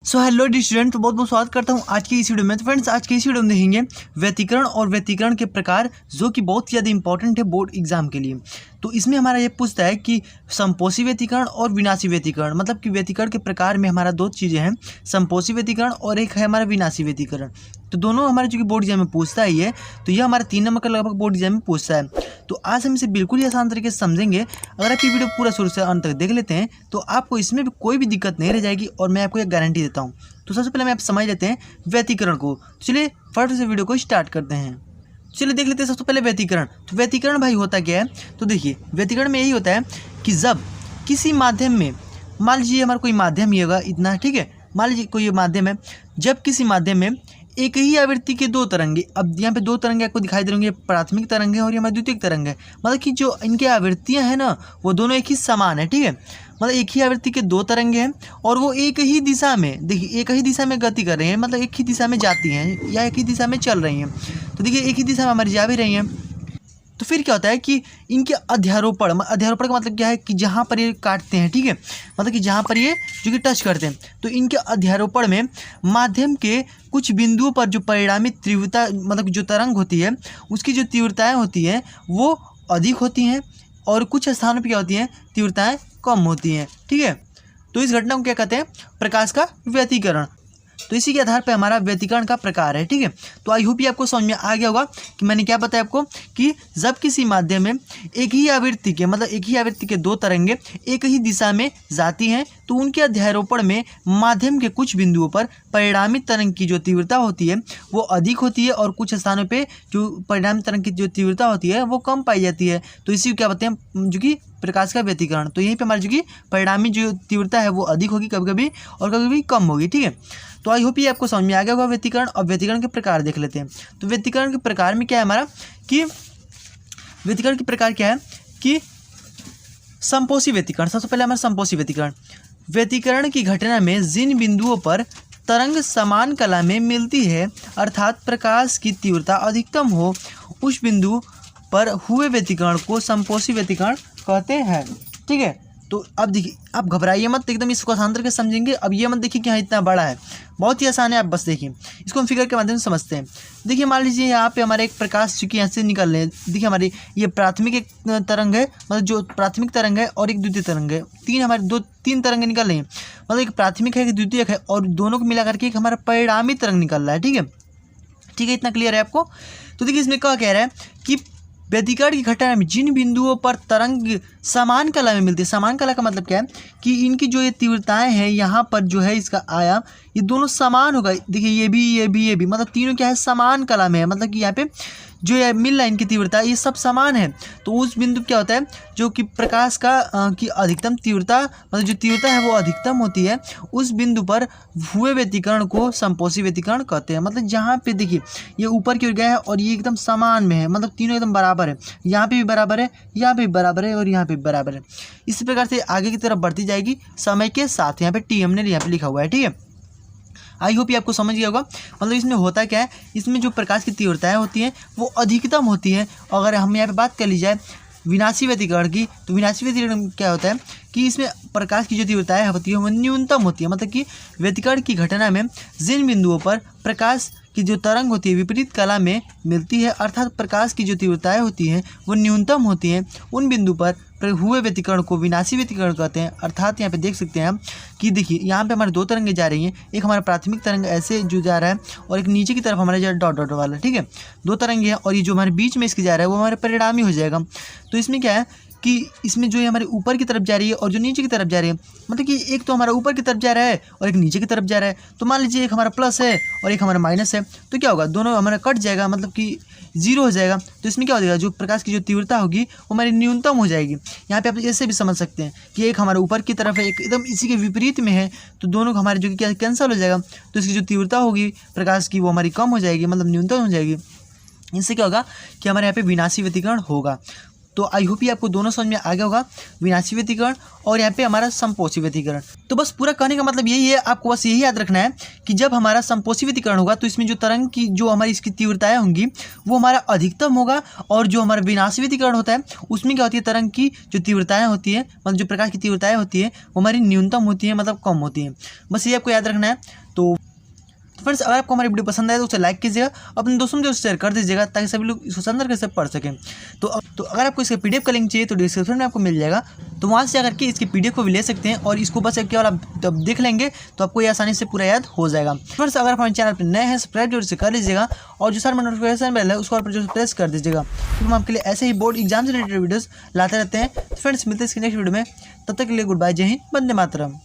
So hello dear student, तो बहुत बहुत स्वागत करता हूं आज की इस वीडियो में। तो फ्रेंड्स, आज की इस वीडियो में देखेंगे व्यतिकरण और व्यतिकरण के प्रकार, जो कि बहुत ज़्यादा इंपॉर्टेंट है बोर्ड एग्जाम के लिए। तो इसमें हमारा ये पूछता है कि समपोषी व्यतिकरण और विनाशी व्यतिकरण, मतलब कि व्यतिकरण के प्रकार में हमारा दो चीज़ें हैं, समपोषी व्यतिकरण और एक है हमारा विनाशी व्यतिकरण। तो दोनों हमारे जो कि बोर्ड एग्जाम में पूछता है ये, तो ये हमारा 3 नंबर का लगभग बोर्ड एग्जाम में पूछता है। तो आज हम इसे बिल्कुल ही आसान तरीके से समझेंगे। अगर आप ये वीडियो पूरा शुरू से अंत तक देख लेते हैं तो आपको इसमें भी कोई भी दिक्कत नहीं रह जाएगी, और मैं आपको एक गारंटी देता हूँ। तो सबसे पहले मैं आप समझ लेते हैं व्यतिकरण को। चलिए फटाफट से वीडियो को स्टार्ट करते हैं। चलिए देख लेते हैं सबसे पहले व्यतिकरण। तो व्यतिकरण भाई होता क्या है? तो देखिए, व्यतिकरण में यही होता है कि जब किसी माध्यम में, मान लीजिए हमारा कोई माध्यम ही होगा इतना, ठीक है, मान लीजिए कोई माध्यम है, जब किसी माध्यम में एक ही आवृत्ति के दो तरंगे, अब यहाँ पे दो तरंगे आपको दिखाई दे रही होंगी, प्राथमिक तरंग है और ये हमारी द्वितीयक तरंग है, मतलब कि जो इनकी आवृत्तियाँ हैं ना वो दोनों एक ही समान है, ठीक है, मतलब एक ही आवृत्ति के दो तरंगे हैं और वो एक ही दिशा में, देखिए एक ही दिशा में गति कर रही हैं, मतलब एक ही दिशा में जाती हैं या एक ही दिशा में चल रही हैं। तो देखिए एक ही दिशा में हमारी जा भी रही हैं। तो फिर क्या होता है कि इनके अध्यारोपण, अध्यारोपण का मतलब क्या है कि जहाँ पर ये काटते हैं, ठीक है, मतलब कि जहाँ पर ये जो कि टच करते हैं, तो इनके अध्यारोपण में माध्यम के कुछ बिंदुओं पर जो परिणामी तीव्रता, मतलब जो तरंग होती है उसकी जो तीव्रताएँ होती हैं वो अधिक होती हैं, और कुछ स्थानों पर क्या होती हैं, तीव्रताएँ कम होती हैं, ठीक है। तो इस घटना को क्या कहते हैं? प्रकाश का व्यतिकरण। तो इसी के आधार पर हमारा व्यतिकरण का प्रकार है, ठीक है। तो आई होप ये आपको समझ में आ गया होगा कि मैंने क्या बताया आपको कि जब किसी माध्यम में एक ही आवृत्ति के, मतलब एक ही आवृत्ति के दो तरंगे एक ही दिशा में जाती हैं तो उनके अध्यारोपण में माध्यम के कुछ बिंदुओं पर परिणामी तरंग की जो तीव्रता होती है वो अधिक होती है, और कुछ स्थानों पे जो परिणामी तरंग की जो तीव्रता होती है वो कम पाई जाती है। तो इसी को क्या बताते हैं, जो कि प्रकाश का व्यतिकरण। तो यहीं पे हमारी जो कि परिणामी जो तीव्रता है वो अधिक होगी कभी कभी और कभी कभी कम होगी, ठीक है। तो आई होप ये आपको समझ में आ गया होगा व्यतिकरण। और व्यतिकरण के प्रकार देख लेते हैं। तो व्यतिकरण के प्रकार में क्या है हमारा कि व्यतिकरण के प्रकार क्या है कि समपोषी व्यतिकरण। सबसे पहले हमारा समपोषी व्यतिकरण। व्यतिकरण की घटना में जिन बिंदुओं पर तरंग समान कला में मिलती है, अर्थात प्रकाश की तीव्रता अधिकतम हो, उस बिंदु पर हुए व्यतिकरण को समपोषी व्यतिकरण कहते हैं, ठीक है। तो अब देखिए, आप घबराइए मत, एकदम इसको आसान तरीके से समझेंगे। अब ये मत देखिए कि हाँ इतना बड़ा है, बहुत ही आसान है, आप बस देखिए इसको हम फिगर के माध्यम से समझते हैं। देखिए मान लीजिए यहाँ पे हमारा एक प्रकाश चूंकि यहाँ से निकल रहे हैं, देखिए हमारी ये प्राथमिक एक तरंग है, मतलब जो प्राथमिक तरंग है और एक द्वितीय तरंग है, तीन तरंगे निकल रही हैं, मतलब एक प्राथमिक है एक द्वितीयक है, और दोनों को मिला करके एक हमारा परिणामी तरंग निकल रहा है, ठीक है, ठीक है, इतना क्लियर है आपको। तो देखिए इसमें क्या कह रहा है कि व्यतिकरण की घटना में जिन बिंदुओं पर तरंग समान कला में मिलती है, समान कला का मतलब क्या है कि इनकी जो ये तीव्रताएं हैं यहाँ पर जो है इसका आयाम ये दोनों समान होगा। देखिए ये भी, मतलब तीनों क्या है, समान कला में है, मतलब कि यहाँ पे जो ये मिल रहा है इनकी तीव्रता ये सब समान है। तो उस बिंदु क्या होता है जो कि प्रकाश का की अधिकतम तीव्रता, मतलब जो तीव्रता है वो अधिकतम होती है, उस बिंदु पर हुए व्यतिकरण को समपोषी व्यतिकरण कहते हैं। मतलब जहाँ पे देखिए ये ऊपर की ओर गया है और ये एकदम समान में है, मतलब तीनों एकदम बराबर है, यहाँ पे भी बराबर है, यहाँ पे भी बराबर है और यहाँ पे भी बराबर है। इसी प्रकार से आगे की तरफ बढ़ती जाएगी समय के साथ। यहाँ पे टी हमने यहाँ पे लिखा हुआ है, ठीक है। आई होप ये आपको समझ गया होगा। मतलब इसमें होता क्या है, इसमें जो प्रकाश की तीव्रताएं होती हैं वो अधिकतम होती हैं। अगर हम यहाँ पे बात कर ली जाए विनाशी व्यतिकरण की, तो विनाशी व्यतिकरण क्या होता है कि इसमें प्रकाश की जो तीव्रताएं होती है वो न्यूनतम होती है, मतलब कि व्यतिकरण की घटना में जिन बिंदुओं पर प्रकाश की जो तरंग होती है विपरीत कला में मिलती है, अर्थात प्रकाश की जो तीव्रताएं होती हैं वो न्यूनतम होती हैं, उन बिंदु पर हुए व्यतिकरण को विनाशी व्यतिकरण कहते हैं। अर्थात यहाँ पे देख सकते हैं हम कि देखिए यहाँ पे हमारे दो तरंगे जा रही हैं, एक हमारा प्राथमिक तरंग ऐसे जो जा रहा है और एक नीचे की तरफ हमारे जा डॉट डॉट वाला, ठीक है, दो तरंगे हैं, और ये जो हमारे बीच में इसके जा रहा है वो हमारे परिणामी हो जाएगा। तो इसमें क्या है कि इसमें जो है हमारे ऊपर की तरफ जा रही है और जो नीचे की तरफ जा रही है, मतलब कि एक तो हमारा ऊपर की तरफ जा रहा है और एक नीचे की तरफ जा रहा है। तो मान लीजिए एक हमारा प्लस है और एक हमारा माइनस है, तो क्या होगा, दोनों हमारा कट जाएगा, मतलब कि जीरो हो जाएगा। तो इसमें क्या हो जाएगा, जो प्रकाश की जो तीव्रता होगी वो हमारी न्यूनतम हो जाएगी। यहाँ पे आप ऐसे भी समझ सकते हैं कि एक हमारे ऊपर की तरफ है, एक एकदम इसी के विपरीत में है, तो दोनों हमारे जो कि क्या कैंसिल हो जाएगा। तो इसकी जो तीव्रता होगी प्रकाश की वो हमारी कम हो जाएगी, मतलब न्यूनतम हो जाएगी। इससे क्या होगा कि हमारे यहाँ पे विनाशी व्यतिकरण होगा। तो आई होप ये आपको दोनों समझ में आ गया होगा, विनाशी व्यतिकरण और यहाँ पे हमारा समपोषी व्यतिकरण। तो बस पूरा कहने का मतलब यही है, आपको बस यही याद रखना है कि जब हमारा समपोषी व्यतिकरण होगा तो इसमें जो तरंग की जो हमारी इसकी तीव्रताएं होंगी वो हमारा अधिकतम होगा, और जो हमारा विनाशी व्यतिकरण होता है उसमें क्या होती है, तरंग की जो तीव्रताएं होती है, मतलब जो प्रकाश की तीव्रताएं होती है वो हमारी न्यूनतम होती है, मतलब कम होती है। बस ये आपको याद रखना है। तो फ्रेंड्स, अगर आपको हमारी वीडियो पसंद आए तो उसे लाइक कीजिएगा, अपने दोस्तों में शेयर कर दीजिएगा ताकि सभी लोग इसको समझ कर पढ़ सकें। तो अगर आपको इसका पीडीएफ का लिंक चाहिए तो डिस्क्रिप्शन में आपको मिल जाएगा, तो वहाँ से आकर के इसकी पीडीएफ को भी ले सकते हैं, और इसको बस केवल आप जब देख लेंगे तो आपको ये आसानी से पूरा याद हो जाएगा। फ्रेंड्स, अगर आप हमारे चैनल पर नए हैं सब्सक्राइब जरूर से कर लीजिएगा, और जो सारे नोटिफिकेशन बेल है उसको पर जो प्रेस कर दीजिएगा, तो हम आपके लिए ऐसे ही बोर्ड एग्जाम से रिलेटेड वीडियोस लाते रहते हैं। फ्रेंड्स, मिलते हैं इसके नेक्स्ट वीडियो में, तब तक के लिए गुड बाय, जय हिंद, वंदे मातरम।